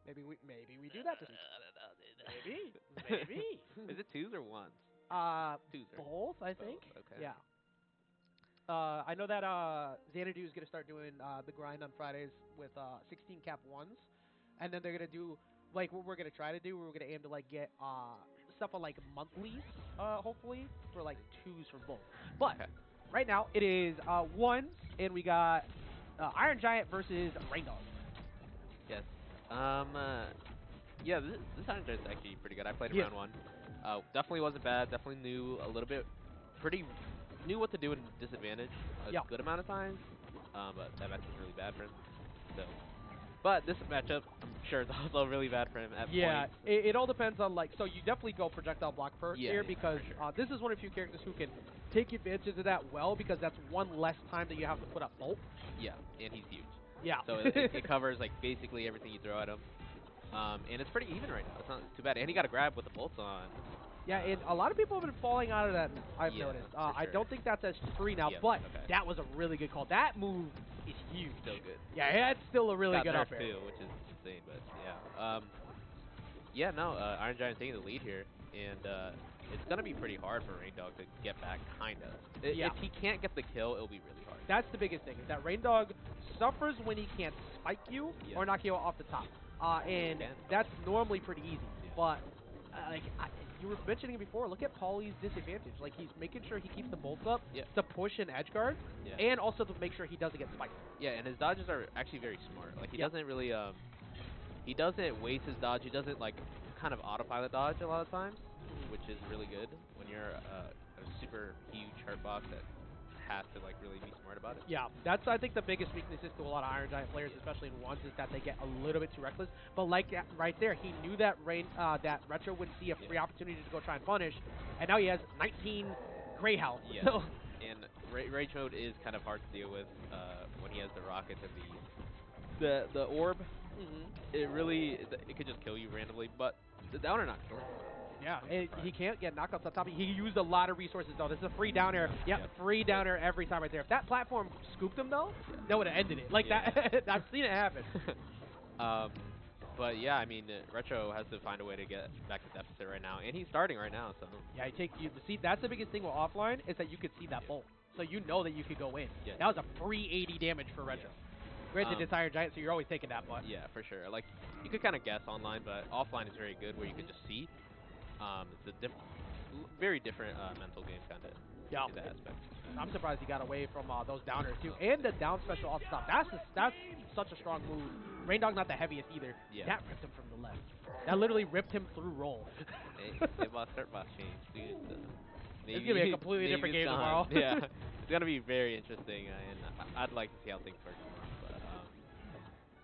Maybe we do that this week. Maybe. Is it twos or ones? Twos, right? Both, I think. Both, okay. Yeah. I know that Xanadu is going to start doing the grind on Fridays with 16 cap ones, and then they're going to do like what we're going to try to do. We're going to aim to like get stuff on like monthlies, hopefully for like twos for both. But right now it is ones, and we got Iron Giant versus Reindog. Yes. Yeah, this Iron Giant's actually pretty good. I played round one. Definitely wasn't bad. Definitely knew a little bit, knew what to do in disadvantage a good amount of times. But that match was really bad for him. So, but this matchup, I'm sure, is also really bad for him at points. It all depends on like. So you definitely go projectile block first here because this is one of the few characters who can take advantage of that well because that's one less time that you have to put up bolt. Yeah, and he's huge. Yeah. So it covers like basically everything you throw at him. And it's pretty even right now. It's not too bad. And he got a grab with the bolts on. Yeah, and a lot of people have been falling out of that, I've noticed. Sure. I don't think that's as free now, but that was a really good call. That move is huge. Still good. Yeah, it's still a really good up air. Too, which is insane, but yeah. Iron Giant taking the lead here, and it's going to be pretty hard for Reindog to get back, kind of. If he can't get the kill, it'll be really hard. That's the biggest thing, is that Reindog suffers when he can't spike you or knock you off the top. And that's normally pretty easy, but you were mentioning it before, look at Pauly's disadvantage. Like, he's making sure he keeps the bolts up to push an edge guard, and also to make sure he doesn't get spiked. Yeah, and his dodges are actually very smart. Like, he doesn't really, he doesn't waste his dodge. He doesn't, like, kind of autopilot dodge a lot of times, which is really good when you're a super huge hurt box that has to like really be smart about it. Yeah, that's I think the biggest weaknesses to a lot of Iron Giant players, especially in ones, is that they get a little bit too reckless. But like right there, he knew that that Retro would see a free opportunity to go try and punish, and now he has 19 Grey Health. Yeah, and Rage Mode is kind of hard to deal with when he has the rockets and the orb. It could just kill you randomly, but the downer not killing. Yeah, he can't get knockouts on top. He used a lot of resources, though. This is a free down air. Free down air every time right there. If that platform scooped him, though, that would have ended it. Like that, I've seen it happen. But yeah, I mean, Retro has to find a way to get back to deficit right now, and he's starting right now. So yeah, see, that's the biggest thing with offline is that you could see that bolt, so you know that you could go in. That was a free 80 damage for Retro. Granted, it's Iron Giant, so you're always taking that butt. Yeah, for sure. Like, you could kind of guess online, but offline is very good where you can just see. It's a very different mental game kind of in that aspect. I'm surprised he got away from those downers too, and the down special off the top. That's such a strong move. Reindog's not the heaviest either. Yeah. That ripped him from the left. That literally ripped him through roll. Hurt boss changed. It's gonna be a completely different game tomorrow. Yeah, it's gonna be very interesting, and I'd like to see how things work tomorrow. But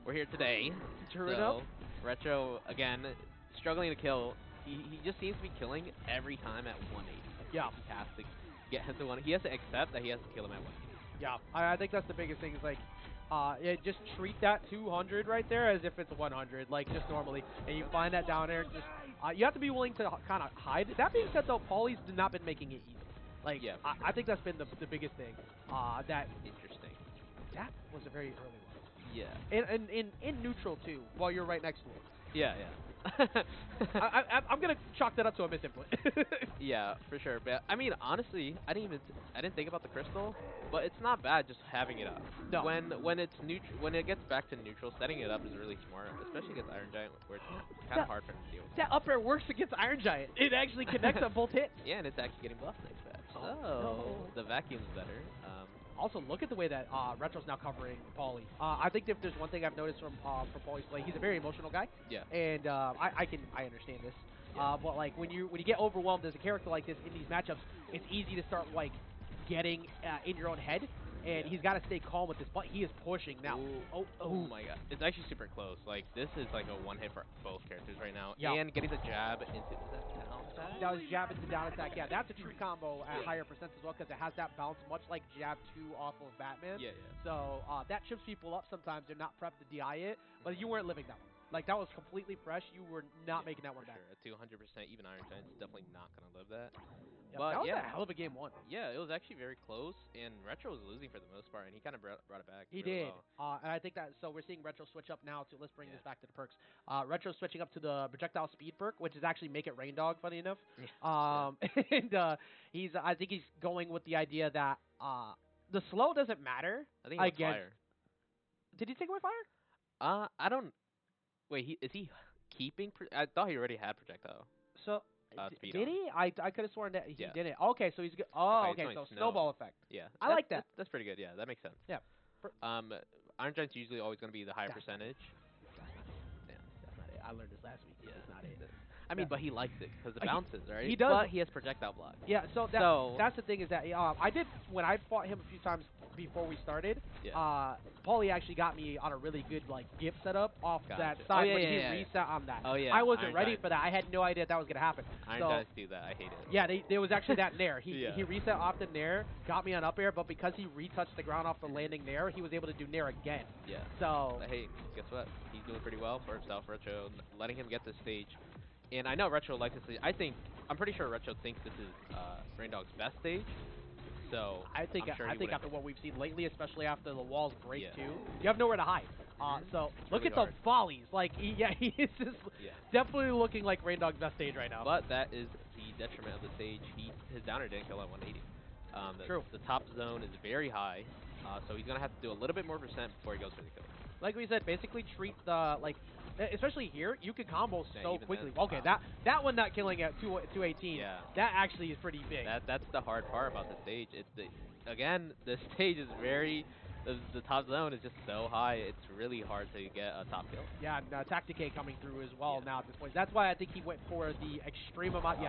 we're here today. So Retro again struggling to kill. He just seems to be killing every time at 180. Yeah. He has to get him to 180. He has to accept that he has to kill him at 180. Yeah, I think that's the biggest thing is like, just treat that 200 right there as if it's 100, like just normally. And you find that down there, just you have to be willing to kind of hide. That being said, though, Pauly's not been making it easy. Like, I think that's been the biggest thing. That interesting. That was a very early one. Yeah. And in neutral too, while you're right next to him. Yeah. I'm gonna chalk that up to a misinput. Yeah, for sure. But I mean, honestly, I didn't think about the crystal, but it's not bad just having it up. No. When it's neutral, when it gets back to neutral, setting it up is really smart, especially against Iron Giant, where it's kind of hard for him to deal with. That up air works against Iron Giant. It actually connects on both hits. Yeah, and it's actually getting buffed next match. So the vacuum's better. Also, look at the way that Retro's now covering Pauly. I think if there's one thing I've noticed from Pauly's play, he's a very emotional guy. Yeah. And I understand this. But like when you get overwhelmed as a character like this in these matchups, it's easy to start like getting in your own head. And he's got to stay calm with this, but he is pushing now. Oh my god. It's actually super close. Like, this is like a one-hit for both characters right now. Yeah. And getting the jab into the down attack? That was jab into down attack. Yeah, that's a true combo at higher percents as well because it has that bounce much like jab 2 off of Batman. Yeah. So that trips people up sometimes. They're not prepped to DI it, but you weren't living that one. Like, that was completely fresh. You were not making that one back. Sure. A 200% even Iron Giant's definitely not going to live that. Yeah, but that was yeah, a hell of a game one. Yeah, it was actually very close, and Retro was losing for the most part, and he kind of brought it back. He really did. Well. And I think that, so we're seeing Retro switch up now to, let's bring this back to the perks. Retro switching up to the projectile speed perk, which is actually make it Reindog, funny enough. And I think he's going with the idea that the slow doesn't matter. I think it's fire. Did he take away fire? I don't. Wait, is he keeping? I thought he already had projectile. So did he? I could have sworn that he didn't. Okay, so he's good. Oh, okay, so snowball effect. Yeah, I like that. That's pretty good. Yeah, that makes sense. Yeah. Iron Giant's usually always going to be the higher percentage. Damn, that's not it. I learned this last week. Yeah, that's not it. I mean, but he likes it because it bounces, right? He does. But he has projectile block. Yeah, so that's the thing is that I did, when I fought him a few times before we started, Paulie actually got me on a really good, like, gift setup off that side when he reset on that. Oh, yeah. I wasn't ready for that. I had no idea that was going to happen. Iron Giants do that. I hate it. Yeah, there was actually that nair. He reset off the nair, got me on up air, but because he retouched the ground off the landing nair, he was able to do nair again. Yeah. So. But hey, guess what? He's doing pretty well for himself, Retro, letting him get this stage. And I know Retro likes this stage. I'm pretty sure Retro thinks this is Reindog's best stage. So I think after what we've seen lately, especially after the walls break too, you have nowhere to hide. So look really at the volleys. Like he is just definitely looking like Reindog's best stage right now. But that is the detriment of the stage. His downer didn't kill at 180. True. The top zone is very high, so he's gonna have to do a little bit more percent before he goes for the kill. Like we said, basically treat the especially here, you can combo so quickly. Then, okay, that one not killing at 218. Yeah. That actually is pretty big. That's the hard part about the stage. Again, the stage is very. The top zone is just so high, it's really hard to get a top kill. Yeah, and Attack Decay coming through as well now at this point. That's why I think he went for the extreme amount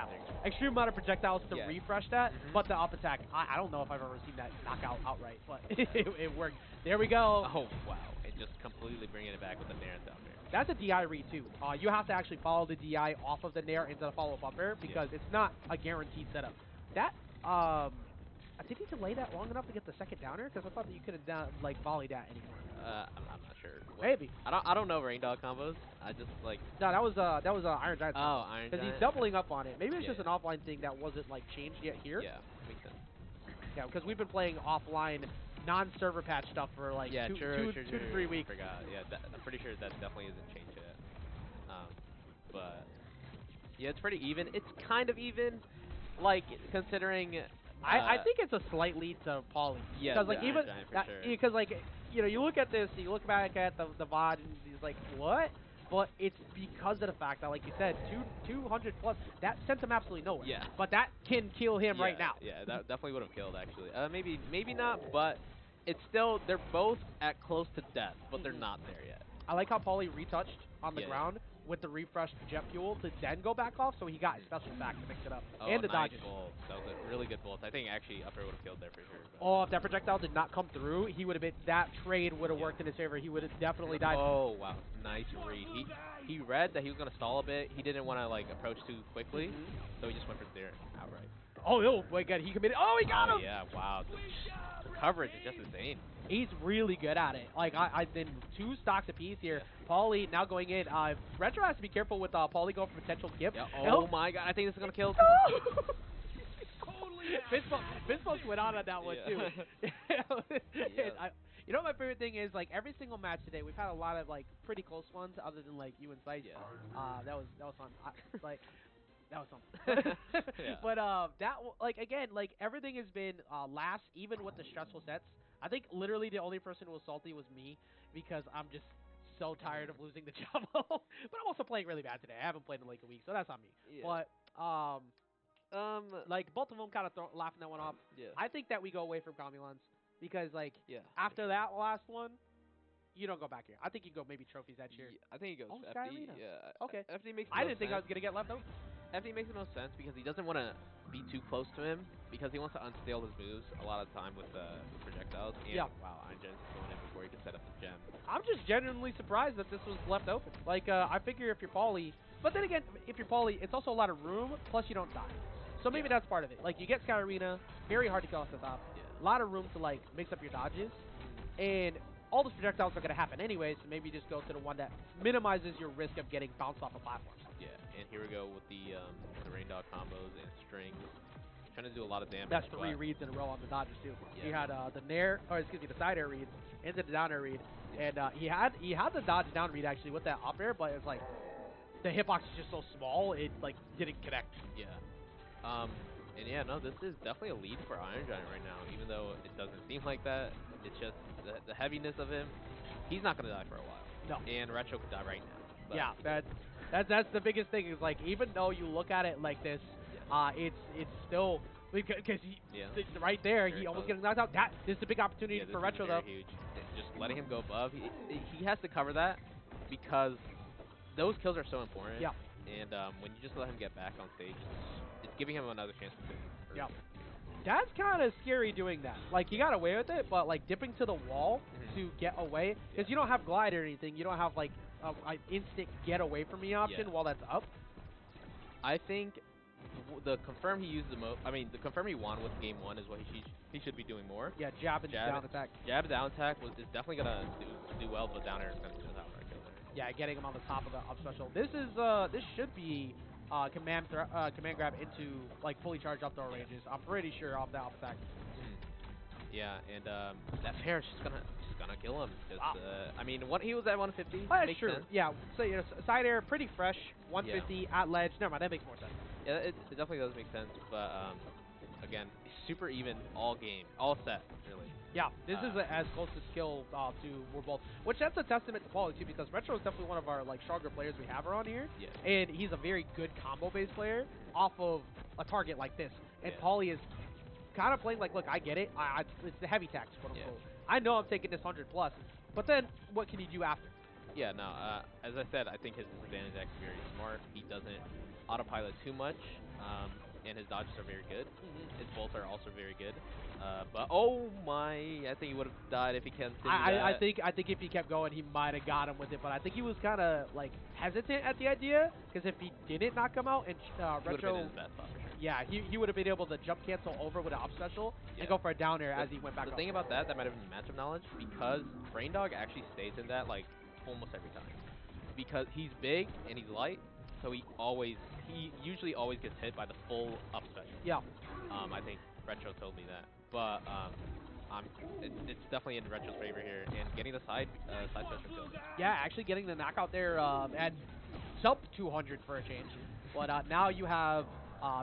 extreme amount of projectiles to refresh that, but the up attack, I don't know if I've ever seen that knockout outright, but it worked. There we go. Oh, wow. And just completely bringing it back with the nair down there. That's a DI read too. You have to actually follow the DI off of the nair instead of follow up air because it's not a guaranteed setup. That, did he delay that long enough to get the second downer? Because I thought that you could have volleyed that anymore. I'm not sure. Maybe. I don't know Reindog combos. I just like. No, that was Iron Giant. Oh, Iron Giant. Because he's doubling up on it. Maybe it's just an offline thing that wasn't changed yet here. Yeah, makes sense. Yeah, because we've been playing offline, non-server patch stuff for two to 3 weeks. I forgot. Yeah, I'm pretty sure that definitely isn't changed yet. But yeah, it's pretty even. It's kind of even, considering. I think it's a slight lead to Paulie. Yeah, because because you look at this, you look back at the VOD, and he's like, what? But it's because of the fact that, like you said, 200 plus, that sends him absolutely nowhere. Yeah. But that can kill him right now. Yeah, that definitely would have killed, actually. Maybe not, but it's still, they're both at close to death, but they're not there yet. I like how Paulie retouched on the ground with the refreshed jet fuel to then go back off, so he got his special back to mix it up. Oh, and the nice dodges. Bolt. That was a really good bolt. I think actually up air would have killed there for sure. But. Oh, if that projectile did not come through, he would have been, that trade would have worked in his favor. He would have definitely died. Oh, wow. Nice read. He read that he was going to stall a bit. He didn't want to approach too quickly, so he just went for there outright. Oh, my God. He committed. Oh, he got him. Yeah, wow. The coverage is just insane. He's really good at it. I've been 2 stocks apiece here. Paulie now going in. Retro has to be careful with Paulie going for potential gift. Yeah, oh my God, I think this is going to kill. Fistbumps went on that one too. You know what my favorite thing is? Every single match today, we've had a lot of pretty close ones, other than you and Sice. Yeah. That was fun. That was something. But again, everything has been last, even with the stressful sets. I think literally the only person who was salty was me, because I'm just so tired of losing the jumbo. But I'm also playing really bad today. I haven't played in a week, so that's on me. Yeah. But both of them kind of laughing that one off. Yeah. I think that we go away from Comulans because after that last one, you don't go back here. I think you go maybe trophies that year. Yeah, I think he goes FD. Arena. Yeah. Okay. FD makes. I didn't think I was gonna get left over. FD makes the most sense because he doesn't want to be too close to him because he wants to unstale his moves a lot of the time with projectiles. And wow, Iron Giant's going in before he can set up the gem. I'm just genuinely surprised that this was left open. I figure if you're Paulie, but then again, if you're Paulie, it's also a lot of room, plus you don't die. So maybe that's part of it. You get Sky Arena, very hard to kill off the top. Yeah. A lot of room to mix up your dodges, and all those projectiles are going to happen anyway, so maybe just go to the one that minimizes your risk of getting bounced off of platforms. Yeah, and here we go with the Reindog combos and strings. Trying to do a lot of damage. That's 3 reads in a row on the dodges too. Yeah. He had the side air read into the down air read, and he had the dodge down read actually with that up air, but it's like the hitbox is just so small it like didn't connect. Yeah. And yeah, no, this is definitely a lead for Iron Giant right now, even though it doesn't seem like that. It's just the heaviness of him. He's not gonna die for a while. No. And Retro could die right now. But Yeah, that's the biggest thing is like even though you look at it like this, it's still because right there he almost gets knocked out. This is a big opportunity for Retro though. Huge. Just letting him go above, he has to cover that because those kills are so important. Yeah. And when you just let him get back on stage, it's giving him another chance to win. Yeah. That's kind of scary doing that. Like, he got away with it, but, like, dipping to the wall to get away. Because you don't have glide or anything. You don't have, like, an instant get away from me option while that's up. I think the confirm he used the most, the confirm he won with game 1 is what he should be doing more. Yeah, jab and down attack. Jab and down attack is definitely going to do well, but down air is going to do that. Yeah, getting him on the top of the up special. This should be command grab into like fully charged up throw ranges. I'm pretty sure off that up attack. Yeah, and that pair is just gonna kill him. Wow. He was at 150. That's true. Sense. Yeah, so side air pretty fresh, 150 at ledge. Never mind, that makes more sense. Yeah, it definitely does make sense, but again, super even all game, all set really. Yeah, this is as close to skill to we're both, which that's a testament to Pauly too, because Retro is definitely one of our like stronger players we have around here. Yeah. And he's a very good combo-based player off of a target like this. And Pauly is kind of playing like, look, I get it. It's the heavy tax, quote unquote. I know I'm taking this 100+, but then what can you do after? Yeah, no. As I said, I think his disadvantage is actually very smart. He doesn't autopilot too much. And his dodges are very good. His bolts are also very good. But oh my, I think he would have died if he continued that. I think if he kept going, he might have got him with it. But I think he was kind of like hesitant at the idea because if he didn't knock him out and Retro, been in his best spot for sure. Yeah, he would have been able to jump cancel over with an up special and go for a down air as he went back up. The thing about that might have been matchup knowledge because Reindog actually stays in that like almost every time because he's big and he's light. So he usually always gets hit by the full up special. Yeah. I think Retro told me that, but it's definitely in Retro's favor here, and getting the side special kill. Yeah, actually getting the knockout there at sub 200 for a change. But now you have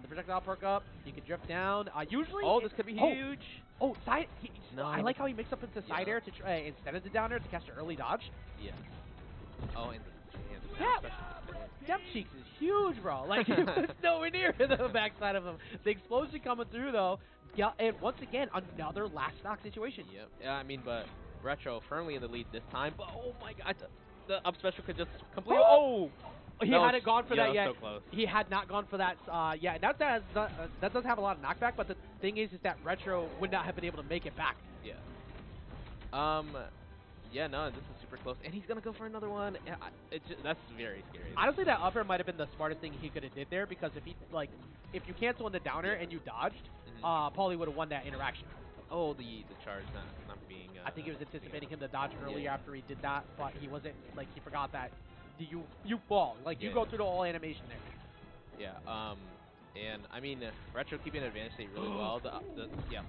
the projectile perk up. You can drift down. Usually. Oh, this could be huge. Oh, side. I like how he mixed up into side air to instead of the down air to catch the early dodge. Yeah. Oh, and Jump Cheeks is huge, bro. Like, it's nowhere near the backside of him. The explosion coming through, though. Yeah, and once again, another last stock situation. Yep. Yeah, but Retro firmly in the lead this time. But, oh, my God. The up special could just completely... Oh! He hadn't gone for that yet. So close. He had not gone for that. Yeah, that does have a lot of knockback, but the thing is that Retro would not have been able to make it back. Yeah. Yeah, no, this is super close, and he's gonna go for another one. That's very scary. Honestly, that upper might have been the smartest thing he could have did there because if you cancel in the downer and you dodged, Pauly would have won that interaction. Oh, the charge not being. I think he was anticipating him to dodge earlier after he did that, but he wasn't. Like he forgot that you fall. Like you go through the whole animation there. Yeah. And Retro keeping an advantage state really well. The down.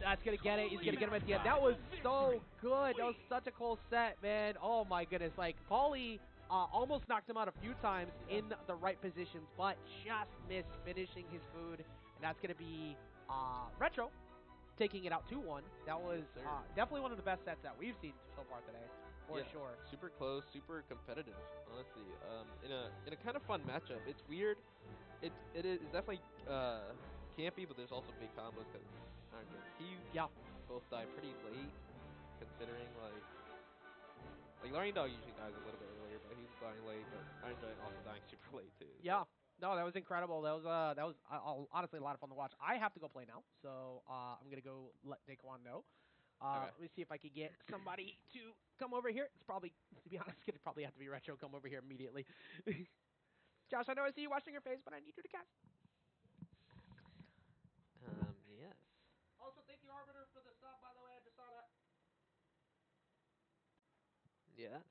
That's going to get it. He's going to get him at the end. That was so good. That was such a close set, man. Oh, my goodness. Like, Pauly almost knocked him out a few times in the right positions, but just missed finishing his food. And that's going to be Retro taking it out 2-1. That was definitely one of the best sets that we've seen so far today, for sure. Super close, super competitive, honestly. In a kind of fun matchup. It's weird. It is definitely campy, but there's also big combos because both die pretty late, considering like Reindog usually dies a little bit earlier, but he's dying late. But Iron Giant also dying super late too. Yeah, no, that was incredible. That was honestly a lot of fun to watch. I have to go play now, so I'm gonna go let Daquan know. Let me see if I can get somebody to come over here. It's probably, to be honest, it's gonna probably have to be Retro. Come over here immediately. Josh, I know I see you washing your face, but I need you to cast. Yes. Also, thank you, Arbiter, for the sub, by the way. I just saw that. Yes.